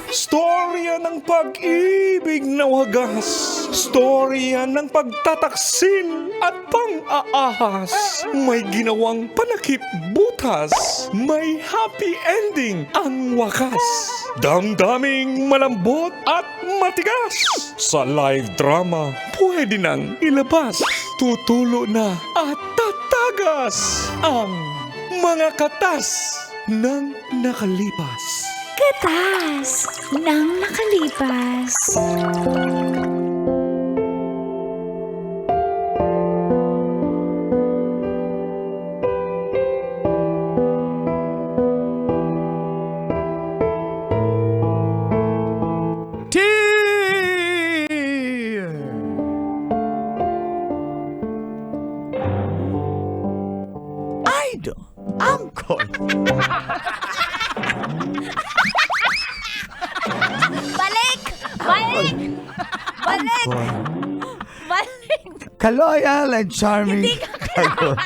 Storya ng pag-ibig na wagas. Storya ng pagtataksil at pang-aahas. May ginawang panakip butas. May happy ending ang wakas. Damdaming malambot at matigas. Sa live drama, pwede nang ilabas. Tutulo na at tatagas ang mga katas ng nakalipas. Katas ng nakalipas. Idol, Angkol. Balik! Balik! Balik! Balik! Kaloyal and charming. Hindi ka kalal.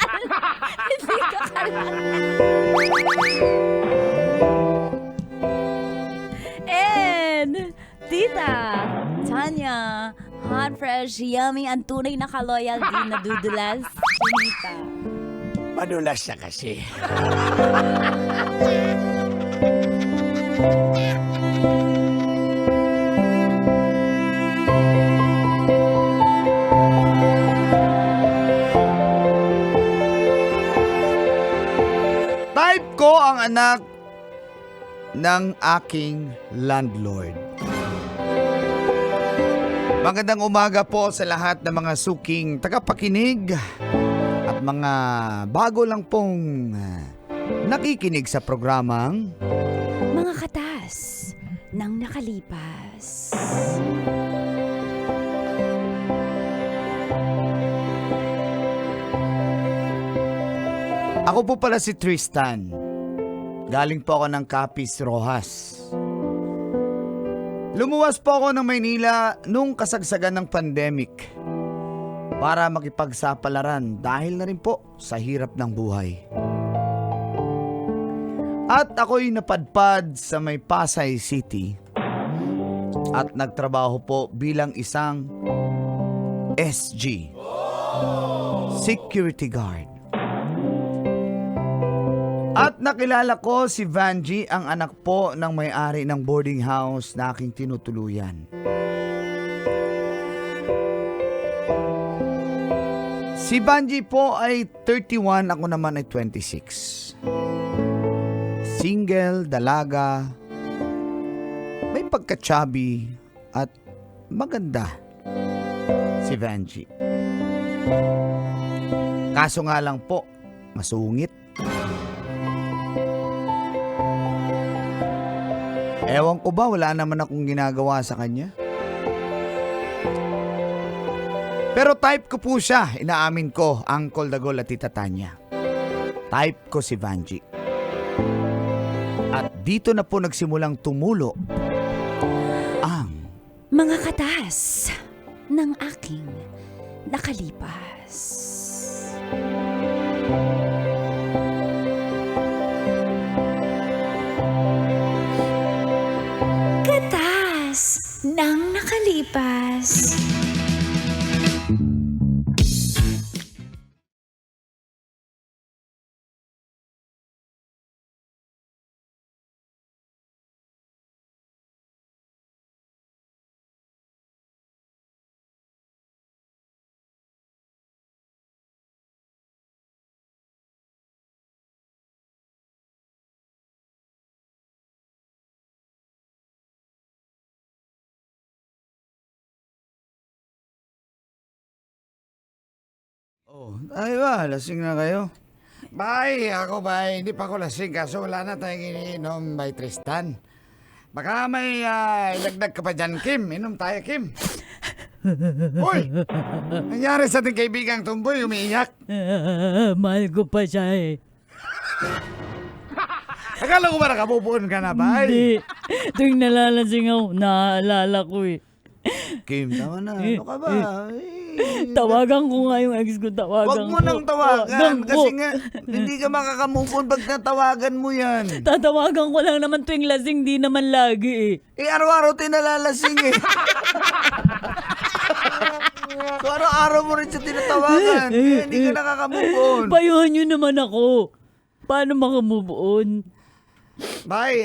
Hindi ka kalal. And Tita Tanya, hot, fresh, yummy, ang tunay na kaloyal, di nadudulas. Tita. Madulas na kasi. Type ko ang anak ng aking landlord. Magandang umaga po sa lahat ng mga suking tagapakinig at mga bago lang pong nakikinig sa programang Mga katas ng nakalipas. Ako po pala si Tristan. Galing po ako ng Capiz Rojas. Lumuwas po ako ng Maynila nung kasagsagan ng pandemic para makipagsapalaran dahil na rin po sa hirap ng buhay. At ako'y napadpad sa may Pasay City at nagtrabaho po bilang isang SG, security guard. At nakilala ko si Vanji, ang anak po ng may-ari ng boarding house na aking tinutuluyan. Si Vanji po ay 31, ako naman ay 26. Single, dalaga, may pagka-chubby at maganda si Vanji. Kaso nga lang po, masungit. Ewan ko ba, wala naman akong ginagawa sa kanya. Pero type ko po siya, inaamin ko, Uncle Dagol at Tita Tanya. Type ko si Vanji. At dito na po nagsimulang tumulo ang Mga katas ng aking nakalipas. Katas ng nakalipas. Oh, ay ba, lasing na kayo? Bay, ako bay, hindi pa ako lasing kaso wala na tayong iniinom by Tristan. Baka may ilagdag ka pa dyan, Kim. Inom tayo, Kim. Uy! Nangyari sa ating kaibigang tumboy, umiiyak. Mahal ko pa siya eh. Akala ko ba nakapupuan ka na, bay? Hindi. Tuwing nalalasing ako, naaalala ko eh. Kim, tama na. Ano ka ba? Tawagan ko nga yung ex ko, tawagan Huwag mo nang tawagan. ko. Kasi nga, hindi ka makakamove on pag natawagan mo yan. Tatawagan ko lang naman tuwing lasing, di naman lagi eh. Araw-araw tayo nalalasing eh. So, araw-araw mo rin siya tinatawagan. Kaya hindi ka nakakamove on. Payuhan nyo naman ako. Paano makamove on? Bye,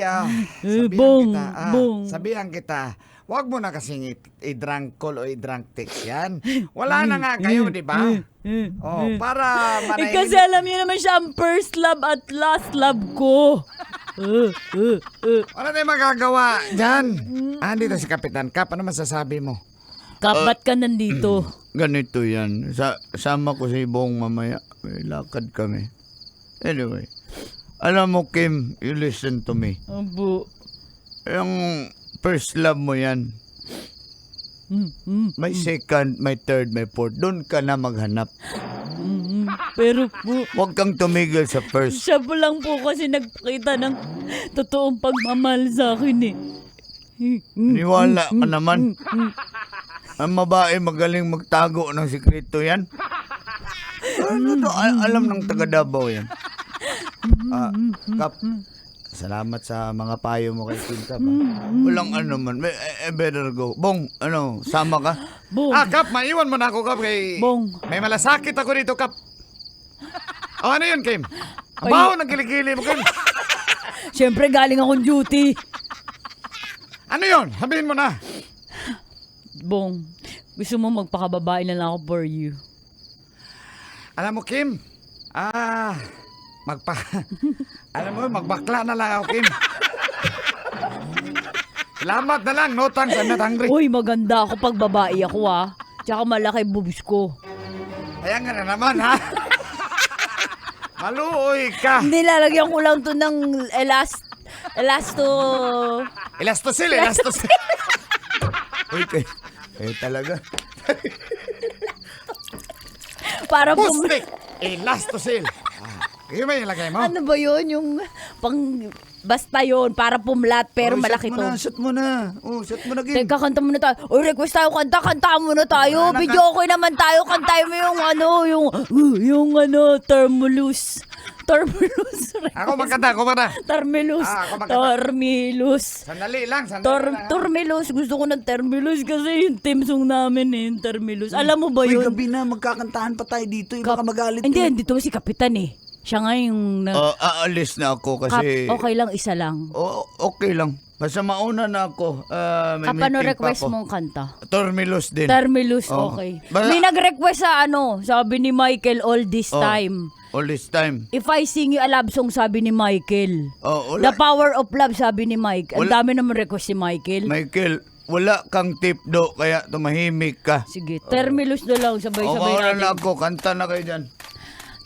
Bong, kita. bong. Sabihan kita. Huwag mo na kasing i-drunk call o i-drunk text yan. Wala na nga kayo, di ba? Oh, para Eh kasi alam niyo naman siya ang first love at last love ko. Wala tayong magagawa dyan. Dito si Kapitan Kap. Ano masasabi mo? Kapat ka nandito. Ganito yan. Sama ko si Bong mamaya. May lakad kami. Anyway. Alam mo, Kim, you listen to me. Abo. Yung first love mo yan. May second, may third, may fourth. Doon ka na maghanap. Pero po, Huwag kang tumigil sa first. siya po lang po kasi nagpakita ng totoong pagmamahal sa akin eh. Niwala ka naman. Ang babae magaling magtago ng sikreto yan. Ano to? Alam ng taga Davao yan. Kap, salamat sa mga payo mo kay Kim Kap. Walang ano man. Better go. Bong, sama ka? Bong. Kap, maiwan mo na ako, Kap. Bong. May malasakit ako dito, Kap. Ano yun, Kim? Ang baho ng kilikili mo, Kim. Siyempre galing akong duty. Ano yun? Sabihin mo na. Bong, gusto mo magpakababae na lang ako for you. Alam mo, Kim, alam mo, magbakla na lang ako, Kim. Salamat na lang, no thanks, I'm not hungry. Uy, maganda ako pag babae ako Tsaka malaki boobs ko. Ayan nga na naman, ha? Maluoy ka. Hindi, lalagyan ko lang to ng Elastosil. Uy, kayo talaga. para Pustik! Elastosil. Kayo ba yung lagay mo? Ano ba yun? Yung basta yun, para pumlat, pero malaki to. Shot mo na. Shot mo na, Kim. Teka, kanta muna tayo. Uy, request tayo, kanta muna tayo. Video okay naman tayo. Kantayo mo yung Termulus. Ako magkanta. Termilus. Ako magkanta. Termilus. Sandali lang. Termilus. Gusto ko ng Termilus kasi yung team song namin Termilus. Alam mo ba yun? gabi na, magkakantahan pa tayo dito. Baka magalit. Hindi, dito si Kapitan eh. Siya nga yung... Aalis na ako kasi... okay lang, isa lang. Okay lang. Basta mauna na ako. May Kapano meeting pa request ako. mong kanta? Termilus din. Termilus, Oh. okay. Basta- May nag-request sa sabi ni Michael, all this time. All this time. If I sing you a love song, sabi ni Michael. Wala. The power of love, sabi ni Mike. Ang Wala. dami naman request si Michael. Michael, wala kang tip do, kaya tumahimik ka. Sige, Termilus na lang, sabay-sabay Mauna natin. na ako, kanta na kayo dyan.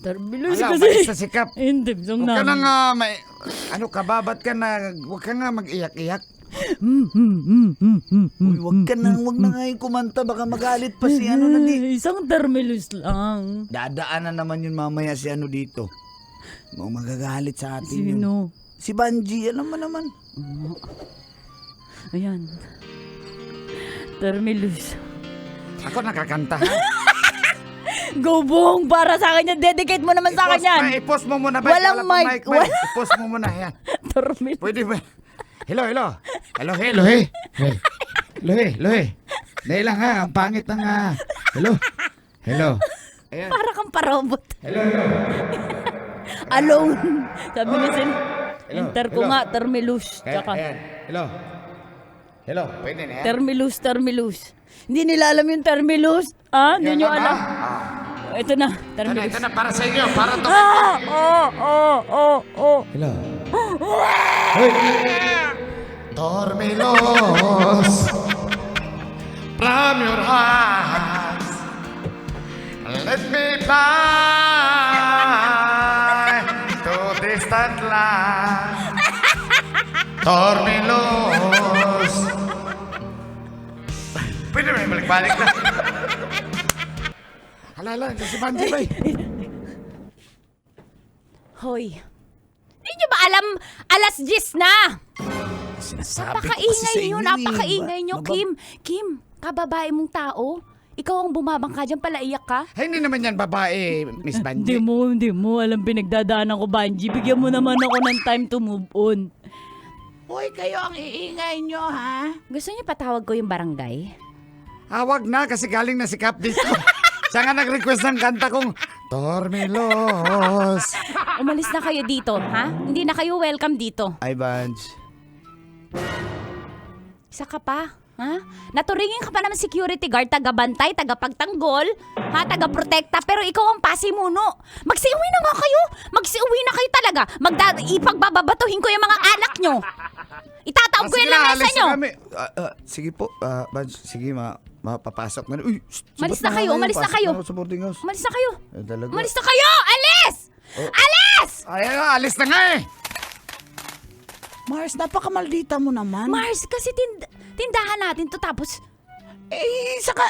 Termilus Wala, kasi. mais na sikap. Hindi, song Huwag ka na namin. nga, kababat ka na, huwag ka nga mag-iyak-iyak. Uy, wag na nga yung kumanta, baka magalit pa si Isang Termilus lang. Dadaanan naman yun mamaya si dito. Magagalit sa atin yun. Sino? Si Banji, alam mo naman. Ayan. Termilus. Ako nakakanta, ha? Go Bong! Para sa akin yan. Dedicate mo naman sa akin yan. I-post mo muna, ba? Walang Wala pang mic. ba? I-post mo muna, yan. Termilus. Pwede ba? Hello, hey. Dahil lang ha, ang pangit ng hello. Ayan. Para kang parobot. Alone. Sabi niya sin. Enter ko nga, Termilus. Tsaka. Ayan. Hello, pwede na yan. Termilus. Hindi nila alam yung Termilus. Hindi nyo alam. Ito na, Termilus. Ito na, para sa inyo, para to. Hello. Hey. Dormilos from your eyes. Let me fly to distant land. Dormilos. Pwede ba yung balik-balik na? Hala, si Banji ba? Hoy. Hindi nyo ba alam? Alas 10 na. Sinasabi Napakaingay nyo, Kim. Kim, kababae mong tao. Ikaw ang bumabangka dyan pala, iyak ka? Ay, hindi naman yan babae, Miss Banji. Hindi mo. Alam pinagdadaanan ko, Banji. Bigyan mo naman ako ng time to move on. Hoy, kayo ang iingay nyo, ha? Gusto niyo patawag ko yung barangay? Wag na kasi galing na si Cap dito. Siya nga nag-request ng kanta kong Tormelos. Umalis na kayo dito, ha? Hindi na kayo welcome dito. Ay, Banj. Isa ka pa, ha? Naturingin ka pa naman security guard, taga-bantay, taga-pagtanggol, ha? Taga-protekta, pero ikaw ang pasimuno. Magsiuwi na nga kayo! Magsiuwi na kayo talaga! Ipagbababatuhin ko yung mga anak nyo! Itataob ko yung lamesa nyo! Sige po, Banj, sige mapapasok na. Uy, Umalis na kayo, umalis na kayo. Sa boarding house. Umalis na kayo! Talaga. Umalis na kayo! Alis! Alis! Ay, alis na nga eh! Mars, napakamaldita mo naman. Mars, kasi tindahan natin to tapos... Saka,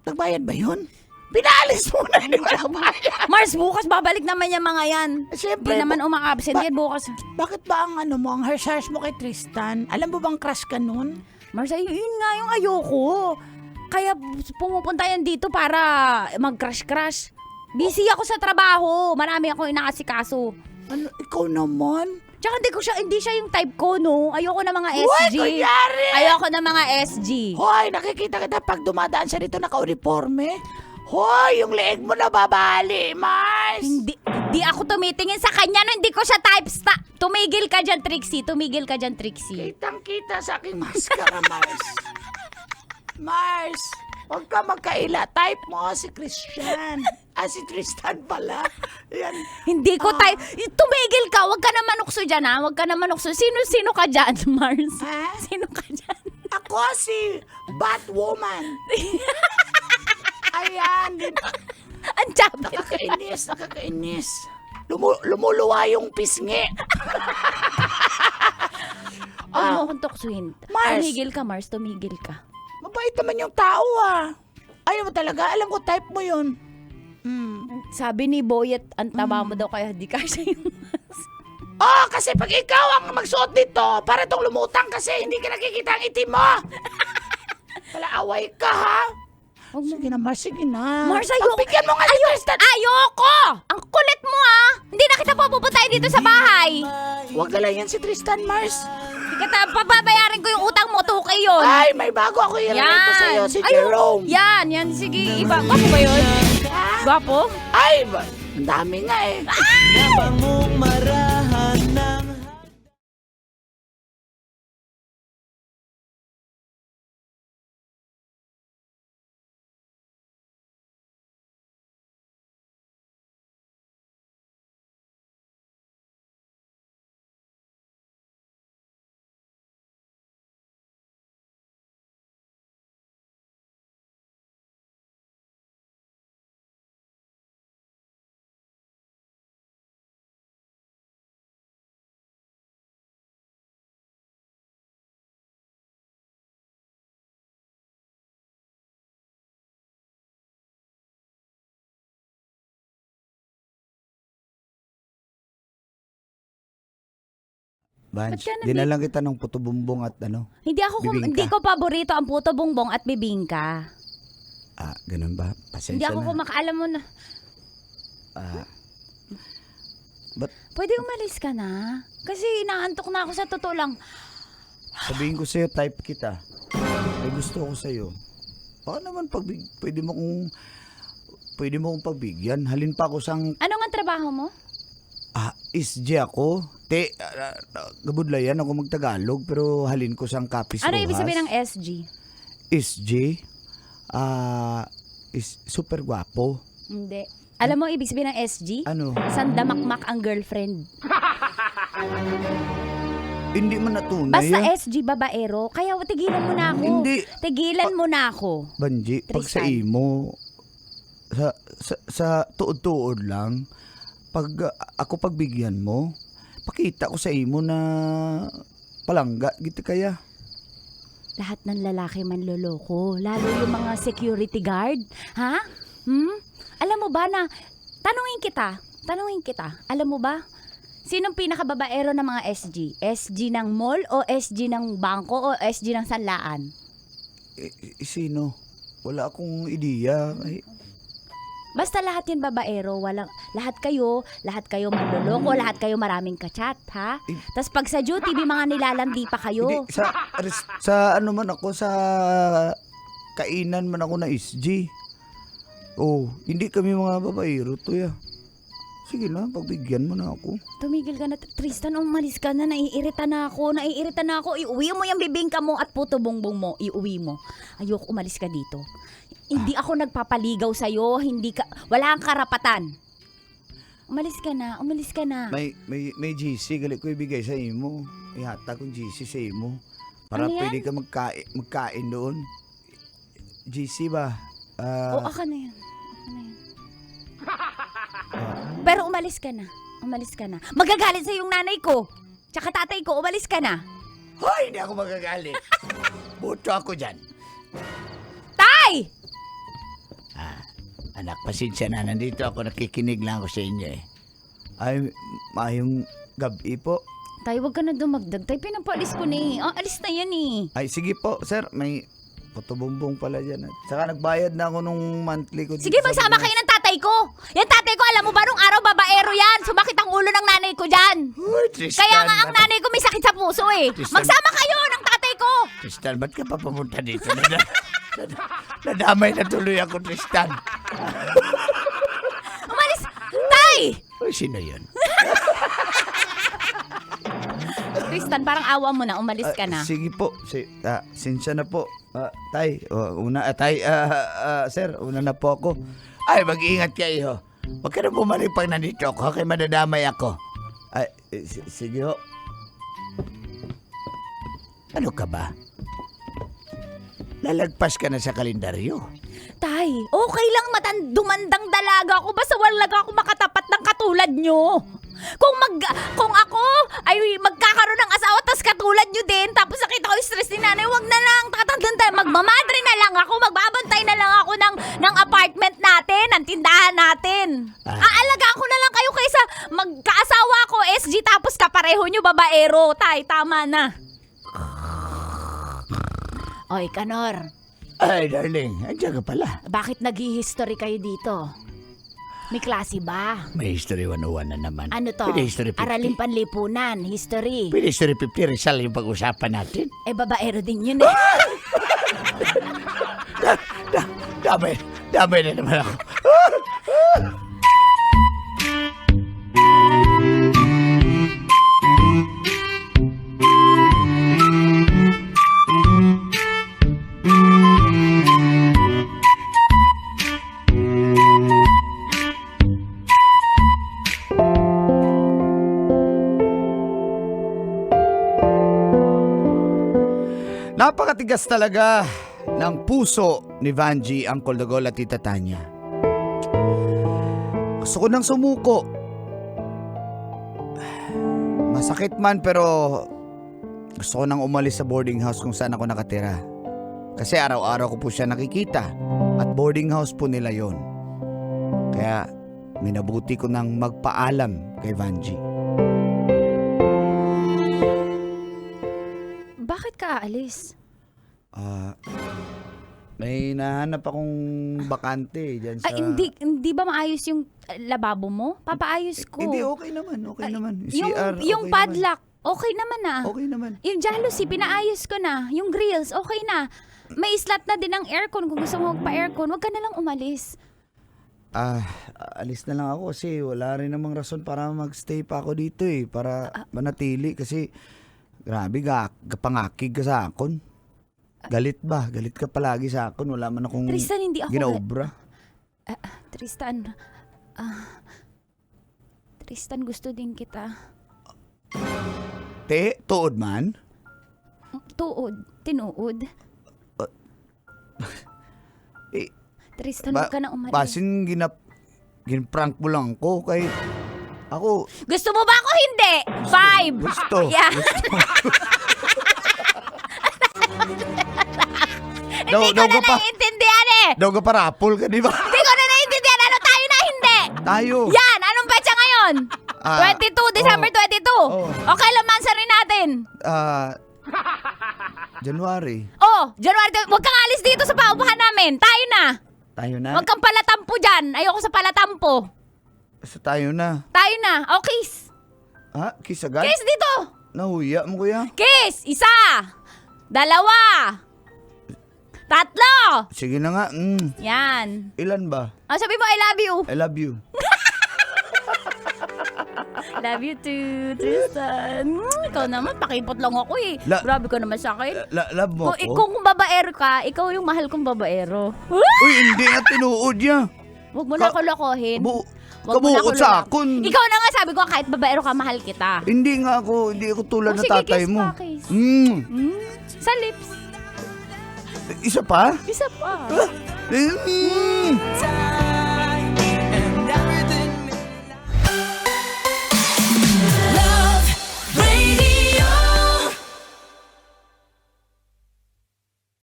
nagbayad ba yun? Pinaalis mo na, hindi mo nagbayad. Mars, bukas babalik naman yung mga yan. Siyempre, Hindi naman umaka-absent yan bukas. Bakit ba ang ang harsh mo kay Tristan? Alam mo bang crush ka nun? Mars, yun nga yung ayoko. Kaya pumupunta yan dito para mag-crush-crush. Busy ako sa trabaho. Marami akong inaasikaso. Ano, ikaw naman? Tsaka hindi siya yung type ko, no? Ayoko na mga Uy, SG. kunyari! Ayoko na mga SG. Hoy, nakikita kita pag dumadaan siya dito naka-uniforme. Hoy, yung leeg mo nababali, Mars. Hindi ako tumitingin sa kanya, no? Hindi ko siya type. Tumigil ka dyan, Trixie. Tumigil ka dyan, Trixie. Kitang-kita sa aking maskara, Mars. Mars, huwag ka magkaila. Type mo si Christian. Si Tristan pala. Yan. Hindi ko type. Tumigil ka. Huwag ka na manukso dyan, ha? Huwag ka na manukso. Sino ka dyan, Mars? Ha? Sino ka dyan? Ako si Batwoman. Ayan. Ang chapit. Nakakainis. Lumuluwa yung pisngi. Huwag mo akong tuksuhin. Mars. Tumigil ka, Mars. Tumigil ka. Mabait naman yung tao, Ayaw mo talaga. Alam ko, type mo yun. Sabi ni Boyet, ang taba mo daw kaya di kasya yung Kasi pag ikaw ang magsuot dito, para tong lumutang kasi hindi ka nakikita ang itim mo. Wala, away ka, ha? Sige na, Mars, sige na. Mars, ayoko. Pagbigyan mo nga si Tristan. Ayoko! Ang kulit mo, ha? Hindi na kita pupuntahin dito sa bahay. Huwag ka lang yan si Tristan, Mars. Hindi kita papabayarin ko yung utang mo, tuki yun. Ay, may bago ako i-rate sa'yo, si Jerome. Yan, sige. Iba, gwapo ba yun? Gwapo? Ay, ang dami nga eh. Banj, Ba't ka dinalang kita ng puto bumbong at ano. Bibingka. Hindi ko paborito ang puto bongbong at bibingka. Ganun ba? Pasensya Hindi ako na. kumakaalam mo na. Ba't Pwede umalis ka na? Kasi inaantok na ako sa totoo lang. sabihin ko sa'yo, type kita. May gusto ko sa'yo. Baka naman pwede mo kong pagbigyan. Halin pa ako sang Ano nga trabaho mo? SG ako. Gabudlayan ako magtagalog pero halin ko sang kapis Ano Rojas. ibig sabihin ng SG? SG? Is super guwapo. Hindi. Alam mo ibig sabihin ng SG? Ano? Sandamakmak ang girlfriend. Hindi man natunay. Basta ah. SG babaero. Kaya tigilan mo na ako. Hindi. Tigilan mo na ako. Banji, pag sa Tristan. imo, sa tuod-tuod lang, pag ako pagbigyan mo, pakita ko sa imo na palangga, gitu kaya. Lahat ng lalaki manloloko. Lalo yung mga security guard. Ha? Alam mo ba na, tanungin kita, alam mo ba, sinong pinakababaero ng mga SG? SG ng mall o SG ng bangko o SG ng sanlaan? Sino? wala akong ideya. Ay, Basta lahat yan babaero, lahat kayo manloloko, lahat kayo maraming kachat, ha? Tapos pag sa duty, may mga nilalandi pa kayo. hindi, sa ano man ako, sa kainan man ako na SG. Oh, hindi kami mga babaero to ya. Sige na, pagbigyan mo na ako. Tumigil ka na, Tristan, umalis ka na, naiirita na ako. Iuwi mo yung bibingka mo at puto bongbong mo, iuwi mo. Ayoko, umalis ka dito. Hindi ako nagpapaligaw sa'yo, wala kang karapatan. Umalis ka na. May GC, galit ko ibigay sa imo. Ihata kong GC sa imo. Para Ano yan? pwede ka magkain doon. GC ba? Aka na yan. Pero umalis ka na. Magagalit sa yung nanay ko. Tsaka tatay ko, umalis ka na. Hoy, hindi ako magagalit. Buto ako dyan. Tay! Anak, pasensya na. Nandito ako, nakikinig lang ako sa inyo eh. Ay, mayong gabi po. Tay, wag ka na dumagdag. Tay, pinapalis ko na eh. Alis na yan eh. Ay, sige po, sir. May puto-bumbong pala dyan. At saka nagbayad na ako nung monthly ko. Sige, magsama kayo ng tatay ko. Yan tatay ko, alam mo ba, nung araw babaero yan. Sumakit ang ulo ng nanay ko dyan. Uy, Tristan. Kaya nga ang nanay ko may sakit sa puso eh. Tristan. Magsama kayo ng tatay ko. Tristan, ba't ka pa pumunta dito? Nadamay na tuloy ako, Tristan. Umalis. Tay! Uy, sino yun? Tristan, parang awa mo na. Umalis ka na. Sige po. Sinsya na po. Tay, sir, una na po ako. Ay, mag-ingat kayo. Huwag ka na bumalik pag nandito ako. Kaya madadamay ako. Ay, sige ho. Ano ka ba? Lalagpas ka na sa kalendaryo. Tay, okay lang dumandang dalaga ako. Basta wala ako makatapat ng katulad nyo. Kung ako ay magkakaroon ng asawa tas katulad nyo din, tapos nakita ko yung stress ni nanay, wag na lang, magmamadre na lang ako, magbabantay na lang ako ng apartment natin, ng tindahan natin. Aalagaan ko na lang kayo kaysa magkaasawa ako, SG, tapos kapareho nyo babaero. Tay, tama na. Oy, Kanor, Ay, darling, andiyan ka pala. bakit nag-history kayo dito? May klase ba? May History 101 na naman. Ano to? Pwede History 50. Aralin panlipunan, history. Pwede History 50, Rizal yung pag-usapan natin. Eh, babaero din yun eh. Damay na naman ako. Napakatigas talaga ng puso ni Vanji, Uncle Dagol at Tita Tanya. Gusto ko nang sumuko. Masakit man pero gusto ko nang umalis sa boarding house kung saan ako nakatira. Kasi araw-araw ko po siya nakikita at boarding house po nila yon. Kaya minabuti ko nang magpaalam kay Vanji. Bakit ka aalis? May nahanap akong bakante dyan sa... Ay, hindi ba maayos yung lababo mo? Papaayos ko. Hindi, okay naman. Ay, Yung yung CR, yung okay padlock, okay naman ah. Naman. Okay naman. Yung jalousie, pinaayos ko na. Yung grills, okay na. May slot na din ang aircon. Kung gusto mo magpa-aircon, wag ka na lang umalis. Alis na lang ako kasi wala rin namang rason para magstay pa ako dito eh. Para manatili kasi grabe, pangakig ka sa akon. Galit ba? Galit ka palagi sa akon. Wala man akong Tristan, hindi ako... ginaobra. Tristan, Tristan, gusto din kita. Tuod man? Tinuod. Tristan, Ba- wag ka na umalis. Basin ginprank mo lang ko kay ako. Gusto mo ba ako hindi? 5! Gusto. Yeah. Hindi ko na naiintindihan eh! Daw ka parapol ka, di ba? Hindi ko na naiintindihan. Ano tayo na hindi? Tayo. Yan! Anong petsa ngayon? 22, December 22. Oh. Okay lang, mansari natin. January. Oh, January 20, huwag kang alis dito sa paupahan namin. Tayo na. Tayo na? Huwag kang palatampo dyan. Ayoko sa palatampo. Basta tayo na. Tayo na. O, kiss. Ha? Kiss agad? Kiss dito. Nahuya mo, kuya? Kiss. 1, 2, 3. Sige na nga. Yan. Ilan ba? Sabi mo, I love you. I love you. Love you too, Tristan. Ikaw naman, pakipot lang ako eh. Grabe ka naman sa akin. Love mo ako? Kung babaero ka, ikaw yung mahal kong babaero. Uy, hindi nga tinuod niya. Huwag mo na ako lokohin. Huwag mo na Kabuot ako sa lolo- akon. Ikaw na nga sabi ko, kahit babaero ka, mahal kita. Hindi nga ako. Hindi ako tulad na Sige, tatay kiss mo. pa, kiss. Sa lips. Isa pa? Isa pa. Mm.